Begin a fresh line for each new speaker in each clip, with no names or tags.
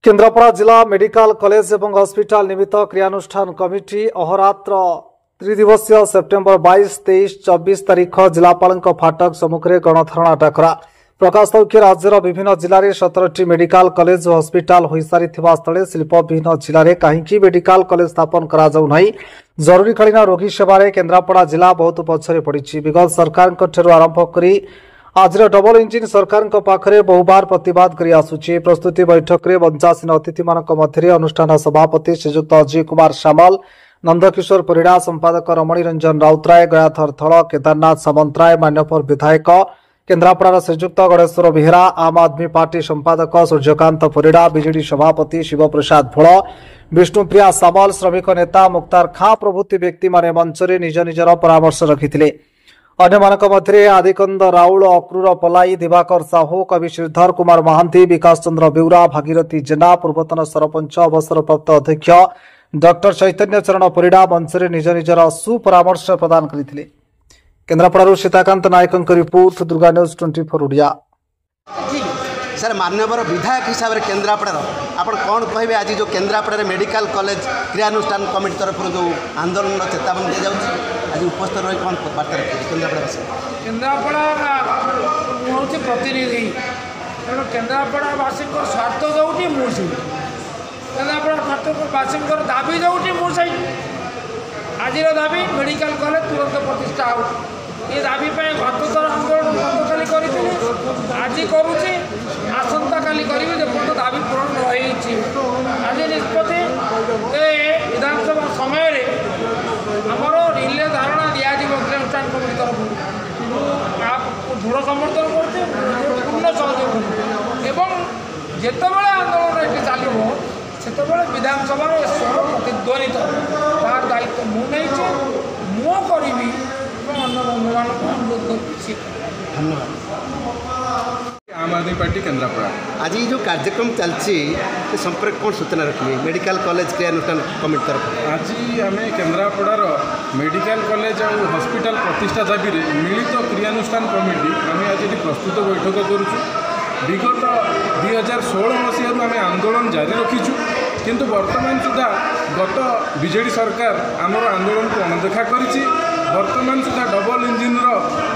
केन्द्रापड़ा जिला medical college एवं hospital निमित्त क्रियानुष्ठान कमिटी अहोरात्र त्रिदिवसीय सेप्टेम्बर 22-23-24 तारीख जिलापाल फाटक सम्मुखें गणधारणा डाकरा प्रकाश तथ्य राज्यर विभिन्न जिले में 17टी मेडिकल कॉलेज और हॉस्पिटल हो सारी स्थले शिल्पविहीन जिले में कहीं मेडिकल कॉलेज स्थापन करा जरूरीकालीन रोगी सेवार केन्द्रापड़ा जिला बहुत पछरे पड़ी। विगत सरकार आरंभ कर आज डबल इंजिन सरकार पाखरे बहुबार प्रतिवाद कर आसुची। प्रस्तुति बैठक में वंचासीन अतिथि मध्य अनुष्ठान सभापति श्रीजुक्त अजय कुमार सामल, नंदकिशोर परिड़ा, संपादक रमणी रंजन राउतराय, गयाधर थल, केदारनाथ सामंतराय, मान्यवर विधायक केन्द्रापड़ा श्रीजुक्त गणेश्वर बेहेरा, आम आदमी पार्टी संपादक सूर्यकांत परिड़ा, बीजेडी सभापति शिवप्रसाद भोल, विष्णुप्रिया सामल, श्रमिक नेता मुक्तार खां प्रभृति व्यक्ति माने मंचरे निज निजर परामर्श रखिथिले। अन्य मध्य आदिकंद राउल, अक्रूर पलाई, दिवाकर साहू, कवि श्रीधर कुमार महांती, विकास चंद्र बेउरा, भागीरथी जेना, पूर्वतन सरपंच अवसरप्राप्त अध्यक्ष डॉक्टर चैतन्य चरण परिड़ा मंचरे निज निजर सुपरामर्श प्रदान करथिले। Kendrapara Sitakant Nayak report, Durga news 24 Odia.
Sir मान्यवर विधायक हिसाब से केन्द्रापड़ा आप कौन कहे आज जो केन्द्रापड़ा मेडिकल कॉलेज क्रियानुष्ठान कमिटी तरफ जो आंदोलन चेतावनी दी जाऊँगी आज उपस्थित रही कौन बार्ता रखिए
केन्द्रापड़ा हूँ प्रतिनिधि तेणु केन्द्रापड़ावासी स्वार्थ जोटी मुझे केन्द्रापड़ावासी दाबी जोटी मुझे आज दाबी मेडिकल कॉलेज तुरंत प्रतिष्ठा हो ये दाबी गतथर आंदोलन गतकाली करी आज करुच्ची आसंता काली करी जेपर्यंत दाबी पूरण रही आज निष्पत्ति विधानसभा समय आमर रिले धारणा दिज्ञानुष्ठान कमिटी तरफ दृढ़ समर्थन पूर्ण सहयोग एवं जितेबाला आंदोलन ये चलो से विधानसभा स्वर प्रतिध्वनित तार दायित्व मुझे मु करी
धन्यवाद।
आम आदमी पार्टी केन्द्रापड़ा
आज जो कार्यक्रम चलती संपर्क कौन सूचना रखिए मेडिकल कॉलेज क्रियानुष्ठान कमिटी तरफ
आज आम केन्द्रापड़ार मेडिकल कॉलेज और हॉस्पिटल प्रतिष्ठा दाबी मिलित क्रियानुष्ठान कमिटी आम आज प्रस्तुत बैठक करुचु। विगत 2016 मसीह आम आंदोलन जारी रखीचु किंतु वर्तमान सुधा गत बीजेडी सरकार आमर आंदोलन को अणदेखा करिछि। वर्तमान सुधा डबल इंजिन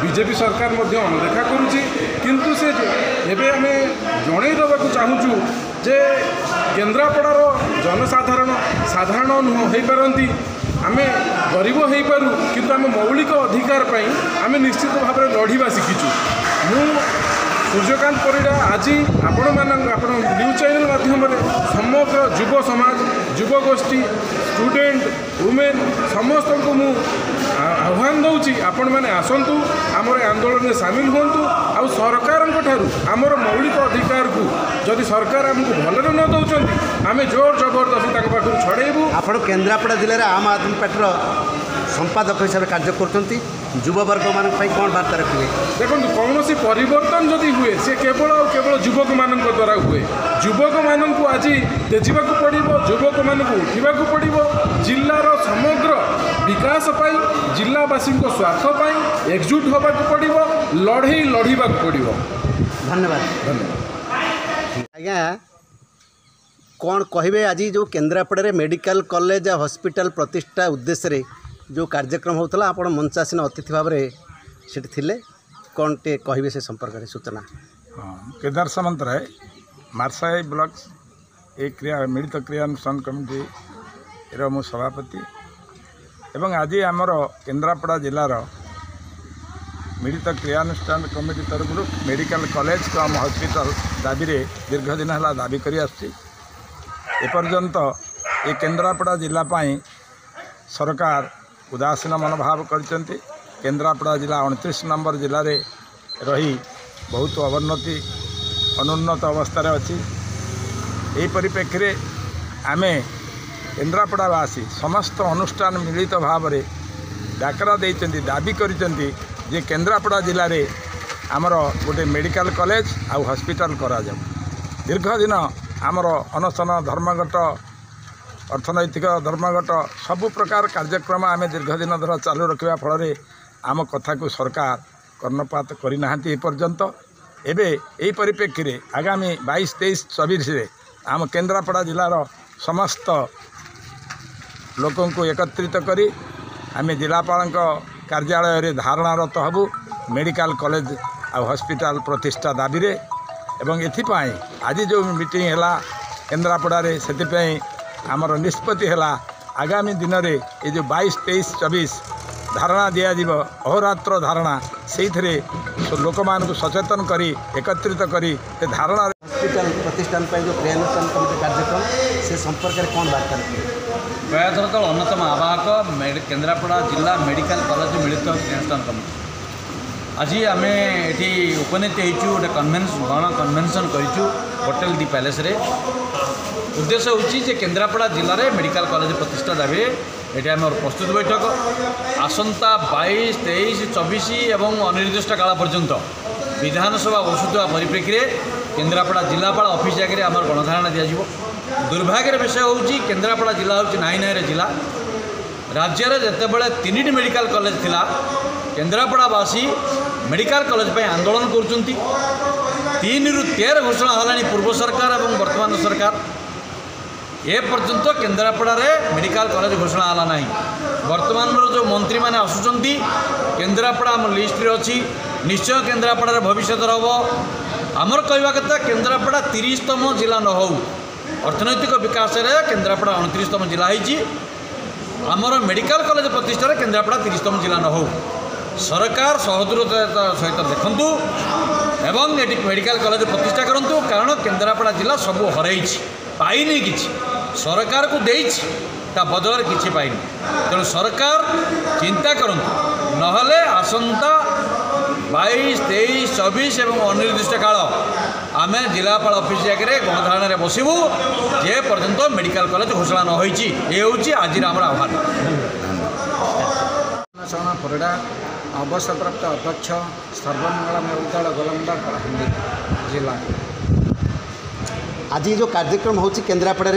बीजेपी सरकार अणदेखा करुच्ची किंतु से एबे आमे जणई देवाक चाहूँ जे केन्द्रापड़ार जनसाधारण साधारण हो पारती आमे गरीब हो पारू किंतु आम मौलिक अधिकार पाई आमे निश्चित भाव में लड़वा शिखीचु। मु सूर्यकांत परिड़ा आज आपण न्यूज चैनल माध्यम समग्र युव समाज युवगोष्ठी स्टूडेंट वुमेन समस्त को मु आह्वान दूची आपण मैंने आसतु आमर आंदोलन में सामिल हूँ आ सरकार आमर मौलिक अधिकार को जदि सरकार आमको भलरे न दौरान आम जोर जबरदस्ती पाखु छड़ेबू।
आप केन्द्रापड़ा जिले में आम आदमी पार्टी संपादक हिसाब से कार्य कर युववर्ग मान कौन बार्ता रखिए
देखो कौन परिवर्तन जदि हुए से केवल युवक मान द्वारा हुए युवक मान आज तेजिबा पड़ो युवक मान उठा पड़ो जिलार समग्र विकास पाई जिलावासी स्वार्थ पाई एकजुट होगा पड़ो लड़े लड़वा पड़ो।
धन्यवाद आज्ञा कौन कहे आज जो केन्द्रापड़ा मेडिकल कॉलेज हॉस्पिटल प्रतिष्ठा उद्देश्य जो कार्यक्रम होता आप मंचासीन अतिथि भाव से कौन टे कहे से संपर्क में सूचना।
हाँ केदार सामंतराय मार्साई ब्लॉक एक मिलित क्रियानुष्ठान कमिटी मु सभापति एवं आज आमर केन्द्रापड़ा जिलार मिलित क्रियानुष्ठान कमिटी तरफ मेडिकल कॉलेज को आम हॉस्पिटल दाबी दीर्घ दिन है दाबी कर एपर्यंत ये केन्द्रापड़ा जिलापाई सरकार उदासीन मनोभाव करचंती। केन्द्रापड़ा जिला 29 नंबर जिले में रही बहुत अवनति अनुन्नत अवस्था अच्छी। यही परिप्रेक्षी आम केन्द्रापड़ावासी समस्त अनुष्ठान मिलित भाव में डाकरा देते दाबी करचंती जे केन्द्रापड़ा जिले में आमर गोटे मेडिकल कॉलेज आउ हॉस्पिटल करा जाऊ। दीर्घ दिन आमर अनशन धर्मघट अर्थनैतिक धर्मघट सबु प्रकार कार्यक्रम आम दीर्घ दिन धर चालू रखा फल आम कथा को सरकार कर्णपात करना एपर्यंत एवं यही परिप्रेक्षी आगामी 22, 23, 24
आम केन्द्रापड़ा जिलार समस्त लोक एकत्रित करी आम जिलापाल कार्यालय रे धारणारत हबु मेडिकल कॉलेज आ हॉस्पिटल प्रतिष्ठा दाबी रे एवं एथिपाई आज जो मीटिंग है केन्द्रापड़ा रे से आमर निष्पत्ति है आगामी दिन में ये जो 22, 23, 24 धारणा दिज्व अहोरात्र धारणा से लोक मान सचेतन करी एकत्रित करी धारणा
हॉस्पिटल प्रतिष्ठान जो क्रियानुष्ठान कमिटी कार्यक्रम से संपर्क में कौन बात करें
प्रयासर दल अन्यतम आवाहक केन्द्रापड़ा जिला मेडिकल कॉलेज मिलित क्रियानुष्ठान कमिटी आज आम ये उपनीत हो गण कन्वेन्सन करूँ होटेल दी पैलेस रे उद्देश्य होची केन्द्रापड़ा जिले में मेडिकल कॉलेज प्रतिष्ठा दाबी ये आम प्रस्तुत बैठक आसंता 22, 23, 24 एवं अनिर्दिष्ट काल पर्यंत विधानसभा बसुवा परिप्रेक्षी में केन्द्रापड़ा जिलापाल ऑफिस आगे आम गणधारणा दिज्व दुर्भाग्यर विषय होची केन्द्रापड़ा जिला हूँ नाई नाई जिला राज्य में जितेबाला 3टी मेडिकल कॉलेज थिला केन्द्रापड़ावासी मेडिकल कॉलेज पे आंदोलन करुँच 3 ରୁ 13 घोषणा है पूर्व सरकार और वर्तमान सरकार ए पर्यंत केन्द्रापड़ा मेडिकल कॉलेज घोषणा है ना वर्तमान जो मंत्री मैंने आसुँच केन्द्रापड़ा आम लिस्ट अच्छी निश्चय केन्द्रापड़ा भविष्य हम आमर कहवा कथा केन्द्रापड़ा 30तम जिला न हो अर्थनैतिक विकास केन्द्रापड़ा 29तम जिला होती आमर मेडिकल कॉलेज प्रतिष्ठा केन्द्रापड़ा 30तम जिला न हो सरकार सहदूरता सहित देखु एवं ये मेडिकल कॉलेज प्रतिष्ठा करूँ कारण केन्द्रापड़ा जिला सब हरई पाइनी कि सरकार को ता बदल किसी पाइनी तेणु सरकार चिंता करूँ नहले आसंता 22, 23, 24 एवं अनिर्दिष्ट काल आम जिलापाल ऑफिस आगे गणधारणा बसबू जे पर्यंत मेडिकल कॉलेज घोषणा न होती आज आम आह्वान
परिडा अवसरप्राप्त अध्यक्ष सर्वमंगला मेरुदल गोलंदा कलाहांडी जिला
आज जो कार्यक्रम हो केन्द्रापड़ा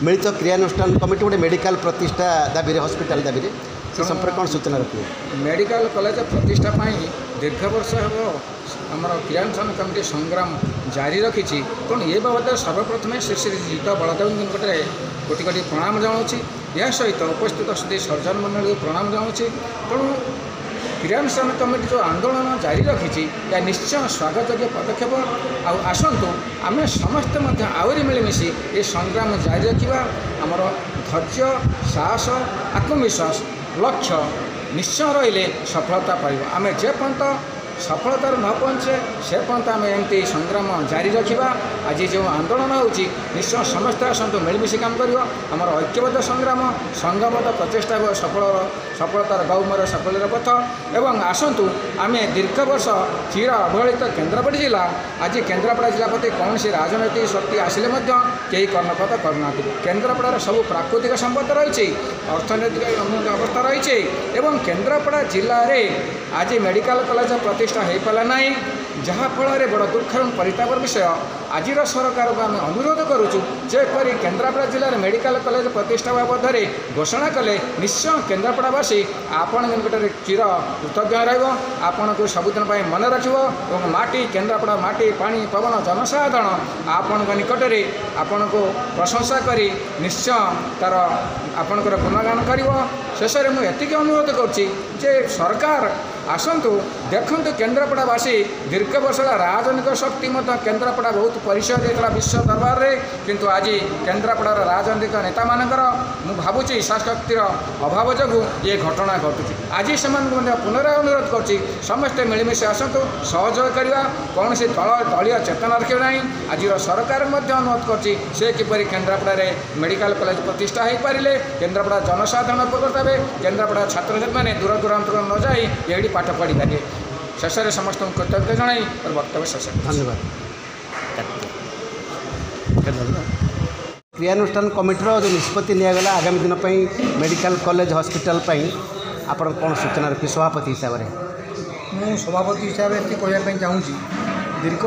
मिलित क्रियानुष्ठान कमिटी गोटे मेडिकल प्रतिष्ठा दाबी हॉस्पिटल दाबी से संपर्क कौन सूचना रखिए
मेडिकल कॉलेज प्रतिष्ठा दीर्घ वर्ष हम आमर क्रियानुष्ठान कमिटी संग्राम जारी रखी तेणु ये बाबद सर्वप्रथम श्री श्री जीत बलदेव निकटे कोटि कोटि प्रणाम जनाऊँगी यह सहित उपस्थित श्री सर्जन मंडल को प्रणाम जनाऊँगी तेणु क्रियानुष्ठान कमिटी जो आंदोलन जारी रखी या निश्चय स्वागतयोग्य पदक्षेप आसतु आम समस्ते आहरी मिलमिशि ये संग्राम जारी रखा आमर धैर्य साहस आत्मविश्वास लक्ष्य निश्चय रहिले सफलता पाइब आम जे पर्यंत सफलतार न पहुँचे से पर्यंत आम एमती संग्राम जारी रखा आज जो आंदोलन हो निश्चय समस्त आसतु मिलमिशि काम कर आमर ऐक्यबद्ध संग्राम संघबद्ध प्रचेषा सफलतार गौमर सफल पथ एवं आसतु आम दीर्घ वर्ष चिर अवहेलित केन्द्रापड़ा जिला आज केन्द्रापड़ा जिला प्रति कौन सी राजनैतिक शक्ति आसिले कई कर्णपात करना केन्द्रापड़ार सब प्राकृतिक संपद रही अर्थनैतिक अवस्था रही एवं केन्द्रापड़ा जिले में आज मेडिकल कॉलेज प्रतिष्ठा हो पाला ना जहाँफल बड़ दुख और परितापर विषय आज सरकार को आम अनुरोध करुचु जेपरी केन्द्रापड़ा जिले में मेडिकल कॉलेज प्रतिष्ठा बाबद घोषणा कले निश्चय केन्द्रापड़ावासी आपण निकट चिर कृतज्ञ रहा को सबुदिन मन रखिब माटी केन्द्रापड़ा माटी पानी पवन जनसाधारण आपण निकट में आपण को प्रशंसा करी निश्चय तार आपणकर गुणगान कर शेष में मुझे अनुरोध करुच्ची सरकार आसतु देखु केन्द्रापड़ावासी दीर्घ वर्ष राजनीतिक शक्ति केन्द्रापड़ा बहुत परिचय देता विश्व दरबार में किंतु आज केन्द्रापड़ार राजनीतिक नेता मानकर मु भावुची इच्छाशक्तिर अभाव जो ये घटना घटुची आज से पुनराय अनुरोध करुच्ची समस्ते मिलमिशि आसतु सहयोग करवा कौन से दलीय चेतना रखिए ना आज सरकार अनुरोध करुच्ची से किपरि केन्द्रापड़ा मेडिकल कॉलेज प्रतिष्ठा हो पारे केन्द्रापड़ा जनसाधारण उपकृत हे केन्द्रापड़ा छात्र छात्री मैंने दूर दूरांतर न जाई ये पाठ पढ़ी पारे शेष में समस्त कृतज्ञ जन और वक्तव्य शेष
धन्यवाद क्रियानुष्ठान कमिटर जो निष्पत्ति निगला आगामी दिन मेडिकल कॉलेज हॉस्पिटल आप कौन सूचना रखी सभापति हिसाब से
मु सभापति हिसाब से कहवाई चाहूँगी दीर्घ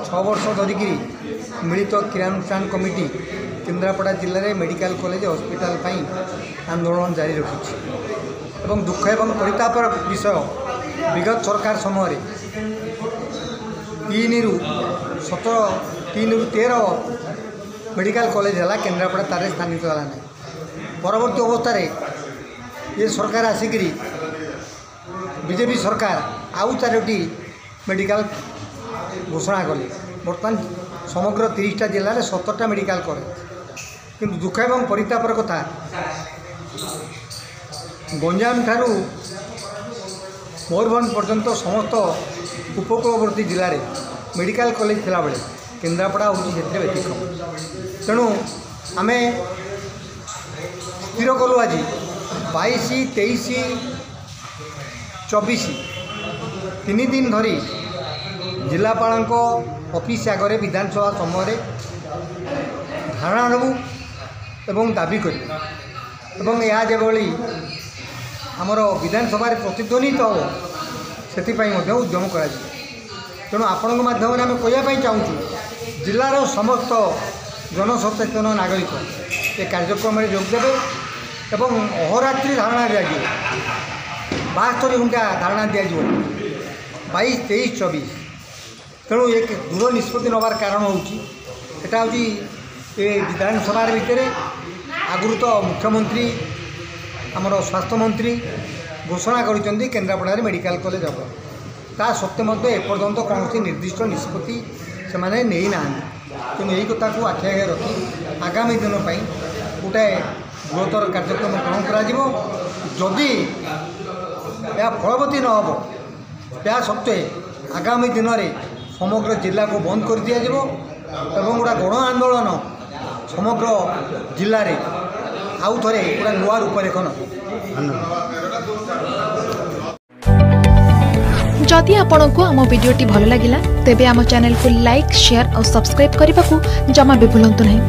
6 वर्ष धरिकी मिलित क्रियानुष्ठान कमिटी केन्द्रापड़ा जिले में मेडिकल कॉलेज हॉस्पिटल आंदोलन जारी रखी एवं दुख एवं परितापर विषय विगत सरकार समय 3 ରୁ 13 मेडिकल कॉलेज है केन्द्रापड़ा तार स्थानित है ना परवर्ती अवस्था ये सरकार आसिकी बीजेपी सरकार आउ 4टी मेडिकल घोषणा कले बर्तमान समग्र 30टा जिले में 17टा मेडिकल कॉलेज किंतु दुख एवं परितापर कथा गंजाम ठारू मयूरभंज पर्यंत समस्त उपकूलवर्ती जिले में मेडिकल कॉलेज थिला बेले केन्द्रापड़ा हूँ से व्यतिक्रम तेणु आम स्थिर कलु आज 22, 23, 24 3 दिन धरी जिलापाल ऑफिस आगे विधानसभा समय धारणा नबू एवं दाबी करूँ यह जेभली आमर विधानसभा प्रतिध्वनित हो से उद्यम कर तेणु आपण माध्यम आम कहवाई चाहूँ जिलार समस्त जनसचेतन नागरिक ये कार्यक्रम में जोगदेवे एवं अहोरात्रि धारणा दिज्व 72 घंटा धारणा दिज्व 22, 23, 24 तेणु एक दूर निष्पत्ति नबार कारण होटा हूँ ये विधानसभा भितर आगुरी तो मुख्यमंत्री आमर स्वास्थ्य मंत्री घोषणा कर केन्द्रापड़ा मेडिकल कॉलेज हम ता सत्वे एपर्यंत कौन निर्दिष्ट निष्पत्ति से नहीं ना तेणु यही कथा को आखि आगे रखी आगामी दिन पर गोटे बृहत्तर कार्यक्रम ग्रहण करी फलवती न हो या सत्वे आगामी दिन में समग्र जिला को बंद कर दिया एवं गोटा गण आंदोलन समग्र जिले में आउ थे गोटा नुआ रूपरेखन।
जदि आपंक आम भिडी भल लगा तेब आम चैनल को लाइक, शेयर और सब्सक्राइब करने को जमा भी भूलु नहीं।